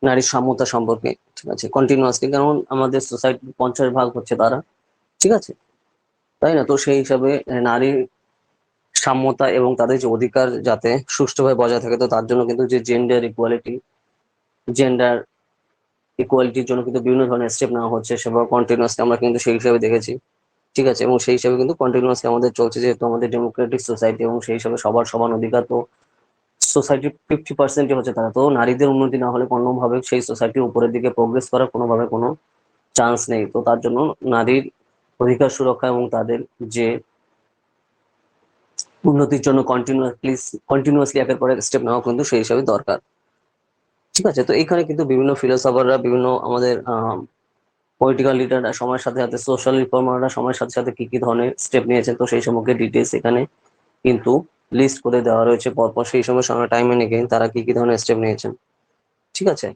নারী সাম্যতা সম্পর্কে। ঠিক আছে, কন্টিনিউয়াসলি, কারণ আমাদের সোসাইটির 50% হচ্ছে তারা। ঠিক আছে, তাই না? তো সেই হিসাবে নারীর সাম্যতা এবং তাদের যে অধিকার যাতে সুষ্ঠুভাবে বজায় থাকে, তো তার জন্য কিন্তু যে জেন্ডার ইকুয়ালিটির জন্য কিন্তু বিভিন্ন ধরনের স্টেপ নেওয়া হচ্ছে, সেভাবে কন্টিনিউয়াসলি আমরা কিন্তু সেই হিসাবে দেখেছি। ঠিক আছে, এবং সেই হিসাবে কিন্তু কন্টিনিউয়াসলি আমাদের চলছে, যেহেতু আমাদের ডেমোক্রেটিক সোসাইটি, এবং সেই হিসাবে সবার সমান অধিকার। তো সোসাইটির 50% হচ্ছে তারা, তো নারীদের উন্নতি না হলে কোনোভাবে সেই সোসাইটির উপরের দিকে প্রোগ্রেস করার কোনোভাবে কোনো চান্স নেই। তো তার জন্য নারীর অধিকার সুরক্ষা এবং তাদের যে উন্নতির জন্য কন্টিনিউয়াসলি একের পর এক স্টেপ নেওয়া কিন্তু সেই হিসাবে দরকার। ঠিক আছে, তো এখানে কিন্তু বিভিন্ন ফিলোসফাররা, বিভিন্ন আমাদের পলিটিক্যাল লিডাররা সময়ের সাথে সাথে, সোশ্যাল রিফর্মাররা সময়ের সাথে সাথে কি কি ধরনের স্টেপ নিয়েছেন, তো সেই সম্পর্কে ডিটেলস এখানে কিন্তু লিস্ট করে দেওয়া রয়েছে পরপর, সেই সময় সময় টাইম এনে গেইন তারা কি কি ধরনের স্টেপ নিয়েছেন। ঠিক আছে,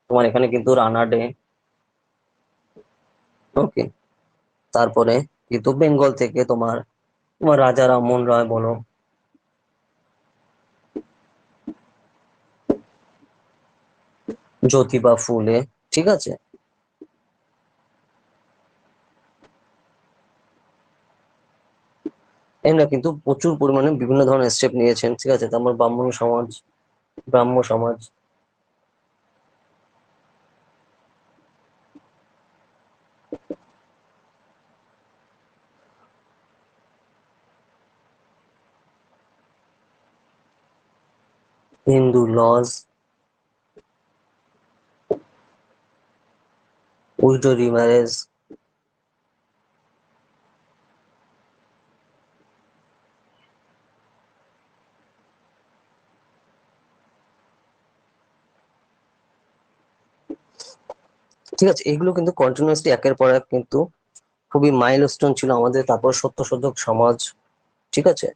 তোমার এখানে কিন্তু রানা ডে। ওকে, তারপরে কিন্তু বেঙ্গল থেকে তোমার তোমার রাজা রামমোহন রায় বলো, জ্যোতিবা ফুলে। ঠিক আছে, এরা কিন্তু প্রচুর পরিমাণে বিভিন্ন ধরনের স্টেপ নিয়েছেন। ঠিক আছে, তারপর ব্রাহ্ম সমাজ। হিন্দু লজ, উইডো রিম্যারেজ, ঠিক আছে, এগুলো কিন্তু কন্টিনিউয়াসলি একের পর এক কিন্তু খুবই মাইলস্টোন ছিল আমাদের। তারপর সত্যশোধক সমাজ, ঠিক আছে।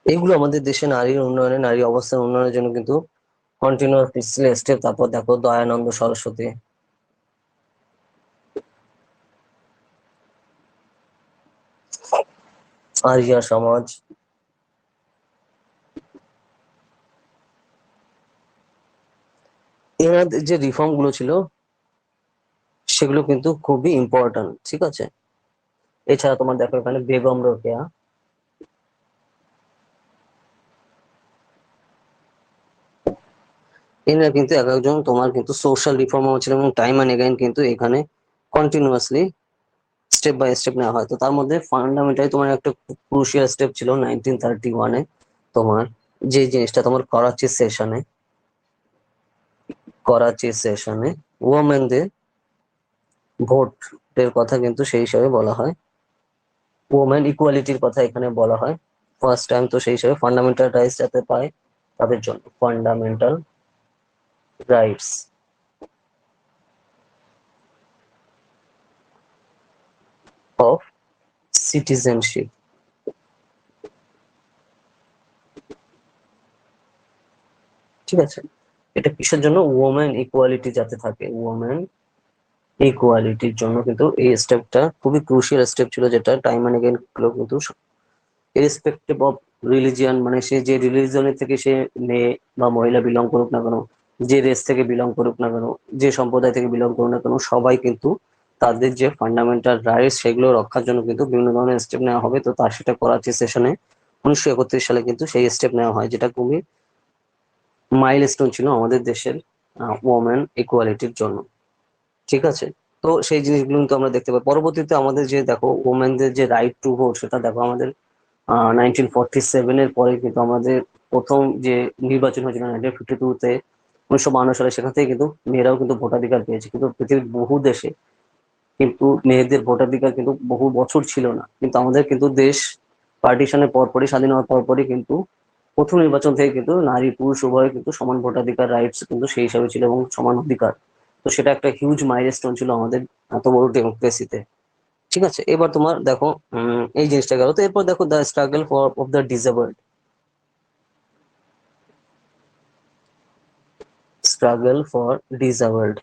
এগুলো আমাদের দেশে নারীর উন্নয়নে, নারী অবস্থার উন্নয়নের জন্য কিন্তু কন্টিনিউয়াসলি স্টেপ। তারপর দেখো দয়ানন্দ সরস্বতী, আরিয়া সমাজ, এনাদের যে রিফর্ম গুলো ছিল সেগুলো কিন্তু খুবই ইম্পর্ট্যান্ট, ঠিক আছে। এছাড়া তোমার দেখো এখানে বেগম রোকেয়া, এনারা কিন্তু এক একজন তোমার কিন্তু সোশ্যাল রিফর্মার ছিল, এবং টাইম অ্যান্ড এগেইন কিন্তু এখানে কন্টিনিউয়াসলি স্টেপ বাই স্টেপ নেওয়া হয়। তো তার মধ্যে ফান্ডামেন্টালি তোমার একটা ক্রুশিয়াল স্টেপ ছিল 1931-এ, তোমার যে জিনিসটা তোমার করাচি সেশনে ওমেনদের ভোটের কথা কিন্তু সেই হিসাবে বলা হয়, ওমেন ইকুয়ালিটির কথা এখানে বলা হয় ফার্স্ট টাইম। তো সেই হিসাবে ফান্ডামেন্টাল রাইটস যাতে পায় তাদের জন্য, ফান্ডামেন্টাল রাইটস অফ সিটিজেনশিপ, ঠিক আছে। এটা কিসের জন্য? ওমেন ইকুয়ালিটি যাতে থাকে, ওমেন ইকুয়ালিটির জন্য কিন্তু এই স্টেপটা খুবই ক্রুশিয়াল স্টেপ ছিল, যেটা টাইম অ্যান্ড এগেইন কিন্তু ইরেসপেক্টিভ অফ রিলিজিয়ান, মানে সে যে রিলিজনের থেকে সে মেয়ে বা মহিলা বিলং করুক না কেন, যে রেস থেকে বিলং করুক না কেন, যে সম্প্রদায় থেকে বিলং করুক না কেন, সবাই কিন্তু তাদের যে ফান্ডামেন্টাল রাইটস সেগুলো রক্ষার জন্য কিন্তু বিভিন্ন ধরনের স্টেপ নেওয়া হবে। তো তার সেটা করাচি সেশনে 1931 সালে কিন্তু সেই স্টেপ নেওয়া হয়, যেটা খুবই মাইলস্টোন ছিল আমাদের দেশের ওমেন ইকুয়ালিটির জন্য, ঠিক আছে। তো সেই জিনিসগুলো কিন্তু আমরা দেখতে পাই পরবর্তীতে আমাদের যে দেখো ওমেনদের যে রাইট টু ভোট, সেটা দেখো আমাদের 1947-এর পরে কিন্তু আমাদের প্রথম যে নির্বাচন হয়েছিল 1952-তে, 1952 সালে, সেখান থেকে কিন্তু মেয়েরাও কিন্তু ভোটাধিকার পেয়েছে। কিন্তু পৃথিবীর বহু দেশে কিন্তু মেয়েদের ভোটাধিকার কিন্তু বহু বছর ছিল না। কিন্তু আমাদের কিন্তু দেশ পার্টিশনের পরপরই, স্বাধীন হওয়ার পরপরই কিন্তু প্রথম নির্বাচন থেকে কিন্তু নারী পুরুষ উভয় কিন্তু সমান ভোটাধিকার রাইটস কিন্তু সেই হিসাবে ছিল, এবং সমান অধিকার। তো সেটা একটা হিউজ মাইলস্টোন ছিল আমাদের এত বড় ডেমোক্রেসিতে, ঠিক আছে। এবার তোমার দেখো এই জিনিসটা গেল। তো এরপর দেখো the struggle for of the disabled, struggle for disabled.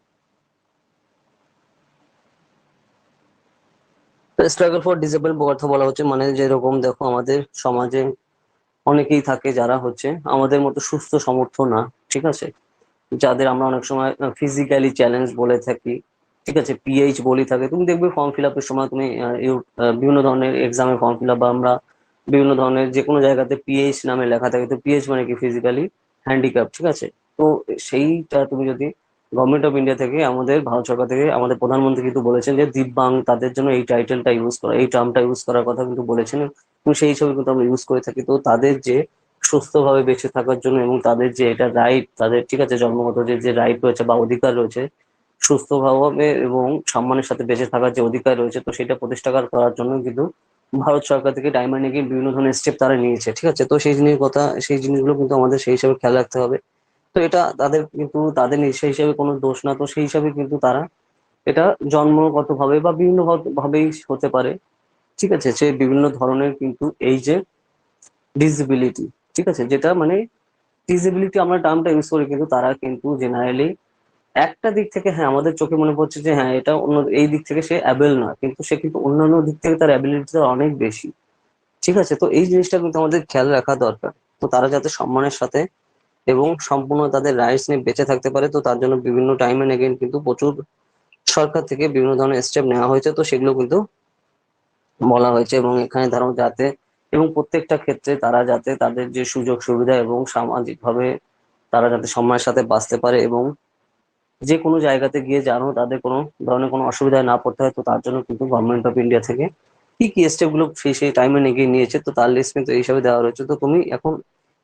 Struggle for disable কথা বলা হচ্ছে, মানে যেরকম দেখো আমাদের সমাজে অনেকেই থাকে যারা হচ্ছে আমাদের মতো সুস্থ সমর্থ না, ঠিক আছে, যাদের আমরা অনেক সময় ফিজিক্যালি চ্যালেঞ্জ বলে থাকি, ঠিক আছে, পিএইচ বলি থাকে। তুমি দেখবে ফর্ম ফিল আপের সময় তুমি বিভিন্ন ধরনের এক্সামের ফর্ম ফিল আপ, বা আমরা বিভিন্ন ধরনের যে কোনো জায়গাতে পিএইচ নামে লেখা থাকে। তো পিএইচ মানে কি? ফিজিক্যালি হ্যান্ডিক্যাপ, ঠিক আছে। তো সেইটা তুমি যদি গভর্নমেন্ট অফ ইন্ডিয়া থেকে, আমাদের ভারত সরকার থেকে আমাদের প্রধানমন্ত্রী কিন্তু বলেছেন যে দিব্যাং তাদের জন্য এই টাইটেলটা ইউজ করা, এই টার্মটা ইউজ করার কথা কিন্তু বলেছেন, এবং সেই হিসাবে কিন্তু আমরা ইউজ করে থাকি। তো তাদের যে সুস্থভাবে বেঁচে থাকার জন্য, এবং তাদের যে এটা রাইট, তাদের ঠিক আছে জন্মগত যে যে রাইট রয়েছে বা অধিকার রয়েছে, সুস্থভাবে এবং সম্মানের সাথে বেঁচে থাকার যে অধিকার রয়েছে, তো সেটা প্রতিষ্ঠা করার জন্য কিন্তু ভারত সরকার থেকে ডায়মন্ড লিগে বিভিন্ন ধরনের স্টেপ তারা নিয়েছে, ঠিক আছে। তো সেই জিনিস কথা, সেই জিনিসগুলো কিন্তু আমাদের সেই হিসাবে খেয়াল রাখতে হবে। তো এটা তাদের কিন্তু তাদের সেই হিসাবে কোনো দোষ না। তো সেই হিসাবে কিন্তু তারা এটা জন্মগত ভাবে বা বিভিন্ন ভাবেই হতে পারে, ঠিক আছে, সে বিভিন্ন ধরনের কিন্তু এই যে ডিসেবিলিটি, ঠিক আছে, যেটা মানে ডিসেবিলিটি আমরা টার্মটা ইউজ করি, কিন্তু তারা কিন্তু জেনারেলি একটা দিক থেকে হ্যাঁ আমাদের চোখে মনে পড়ছে যে হ্যাঁ এটা অন্য এই দিক থেকে সে অ্যাবেল না, কিন্তু সে কিন্তু অন্যান্য দিক থেকে তার অ্যাবিলিটিটা অনেক বেশি, ঠিক আছে। তো এই জিনিসটা কিন্তু আমাদের খেয়াল রাখা দরকার। তো তারা যাতে সম্মানের সাথে এবং সম্পূর্ণ তাদের রাইটস নিয়ে বেঁচে থাকতে পারে, তো তার জন্য বিভিন্ন টাইম এন্ড এগেইন কিন্তু প্রচুর সরকার থেকে বিভিন্ন ধরনের স্টেপ নেওয়া হয়েছে। তো সেগুলো কিন্তু বলা হয়েছে, এবং এখানে ধরো যাতে এবং প্রত্যেকটা ক্ষেত্রে তারা যাতে তাদের যে সুযোগ সুবিধা এবং সামাজিক ভাবে তারা যাতে সম্মানের সাথে বাঁচতে পারে, এবং যে কোনো জায়গাতে গিয়ে যেন তাদের কোনো ধরনের কোনো অসুবিধায় না পড়তে হয়। তো তার জন্য কিন্তু গভর্নমেন্ট অফ ইন্ডিয়া থেকে কি কি স্টেপ গুলো সেই টাইমে এগিয়ে নিয়েছে, তো তার লিস্ট কিন্তু এই হিসাবে দেওয়া রয়েছে। তো তুমি এখন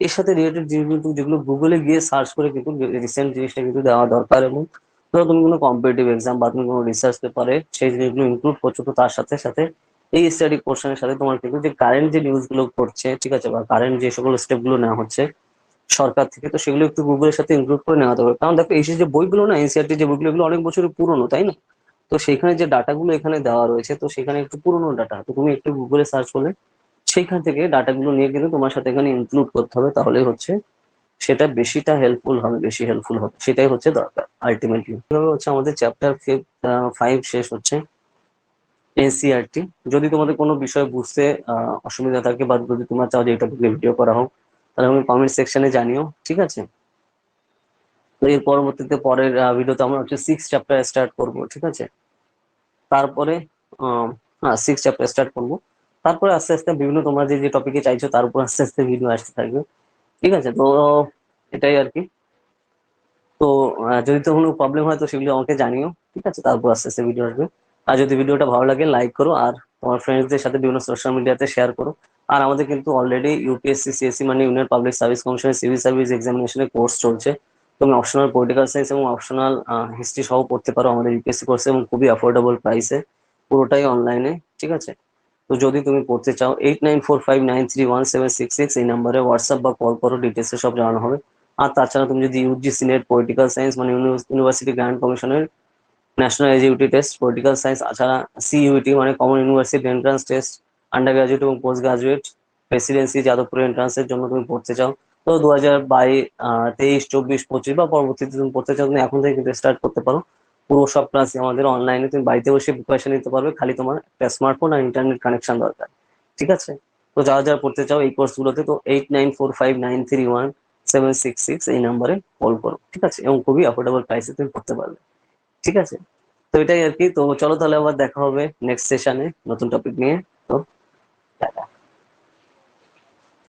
এর সাথে রিলেটেড জিনিসগুলো যেগুলো গুগলে গিয়ে সার্চ করে কিন্তু রিসেন্ট জিনিসটা কিন্তু দেওয়া দরকার। এবং ধরো তুমি কোনো কম্পিটিটিভ এক্সাম বা তুমি কোনো রিসার্চ পেপারে সেই জিনিসগুলো ইনক্লুড করছো, তো তার সাথে সাথে এই স্টাডি পোর্শনের সাথে তোমার কিন্তু যে কারেন্ট যে নিউজ গুলো করছে, ঠিক আছে, বা কারেন্ট যে সকল স্টেপ গুলো নেওয়া হচ্ছে সরকার থেকে, তো সেগুলো একটু গুগলের সাথে ইনক্লুড করে নেওয়া দরকার। কারণ দেখো এই যে বইগুলো না, এনসিআরটি যে বইগুলো, এগুলো অনেক বছরের পুরনো, তাই না? তো সেখানে যে ডাটাগুলো এখানে দেওয়া রয়েছে, তো সেখানে একটু পুরোনো ডাটা, তো তুমি একটু গুগলে সার্চ করলে সেইখান থেকে ডাটাগুলো নিয়ে কিন্তু তোমার সাথে এখানে ইনক্লুড করতে হবে, তাহলে হচ্ছে সেটা বেশিটা হেল্পফুল হবে, বেশি হেল্পফুল হবে, সেটাই হচ্ছে দরকার আলটিমেটলি। এভাবে হচ্ছে আমাদের চ্যাপ্টার 5 শেষ হচ্ছে, এনসিআরটি। যদি তোমাদের কোনো বিষয় বুঝতে অসুবিধা থাকে, বা যদি তোমরা চাও যে এটা ভিডিও করা হোক, তাহলে আমি কমেন্ট সেকশনে জানিও, ঠিক আছে? তো এর পরবর্তীতে পরের ভিডিওতে আমরা হচ্ছে 6 চ্যাপ্টার স্টার্ট করব, ঠিক আছে? তারপরে হ্যাঁ, 6 চ্যাপ্টার স্টার্ট করবো। তারপরে আস্তে আস্তে বিভিন্ন তোমরা যে যে টপিকে চাইছো তার উপর আস্তে আস্তে ভিডিও আসতে থাকবে, ঠিক আছে? তো এটাই আর কি। তো যদি তো কোনো প্রবলেম হয় তো সেগুলো আমাকে জানিও, ঠিক আছে? তারপর আস্তে আস্তে ভিডিও আসবে। আর যদি ভিডিওটা ভালো লাগে লাইক করো, আর তোমার ফ্রেন্ডসদের সাথে বিভিন্ন সোশ্যাল মিডিয়াতে শেয়ার করো। আর আমাদের কিন্তু অলরেডি ইউপিএসসি সিএসসি মানে ইউনিয়ন পাবলিক সার্ভিস কমিশনের সিভিল সার্ভিস এক্সামিনেশনের কোর্স চলছে। তুমি অপশনাল পলিটিক্যাল সায়েন্স এবং অপশনাল হিস্ট্রি সহ পড়তে পারো আমাদের ইউপিএসসি কোর্সে, এবং খুবই অ্যাফোর্ডেবল প্রাইসে, পুরোটাই অনলাইনে, ঠিক আছে? তো যদি তুমি পড়তে চাও 8945931766 এই নাম্বারে হোয়াটসঅ্যাপ বা কল করো, ডিটেলসে সব জানানো হবে। আর তাছাড়া তুমি যদি ইউজিসি নেট পলিটিক্যাল সায়েন্স মানে ইউনিভার্সিটি গ্র্যান্ড কমিশনের national eligibility test political science, তাছাড়া সিইউটি মানে common university entrance test, under graduate এবং পোস্ট গ্রাজুয়েট প্রেসিডেন্সি যাদবপুর এন্ট্রান্সের জন্য তুমি পড়তে চাও, তো 2023, 24, 25 বা পরবর্তীতে তুমি পড়তে চাও, তুমি এখন থেকে কিন্তু স্টার্ট করতে পারো। পুরো সব ক্লাস আমাদের অনলাইনে, তুমি বাড়িতে বসে প্রিপারেশন নিতে পারবে, খালি তোমার একটা স্মার্টফোন আর ইন্টারনেট কানেকশন দরকার, ঠিক আছে? তো যারা যারা পড়তে চাও এই কোর্সগুলোতে, তো 8945931766 এই নাম্বারে কল করো, ঠিক আছে? এবং খুবই অ্যাফোর্ডেবল প্রাইসে তুমি পড়তে পারবে, ঠিক আছে? তো এটাই আর কি। তো চলো তাহলে আবার দেখা হবে নেক্সট সেশনে নতুন টপিক নিয়ে।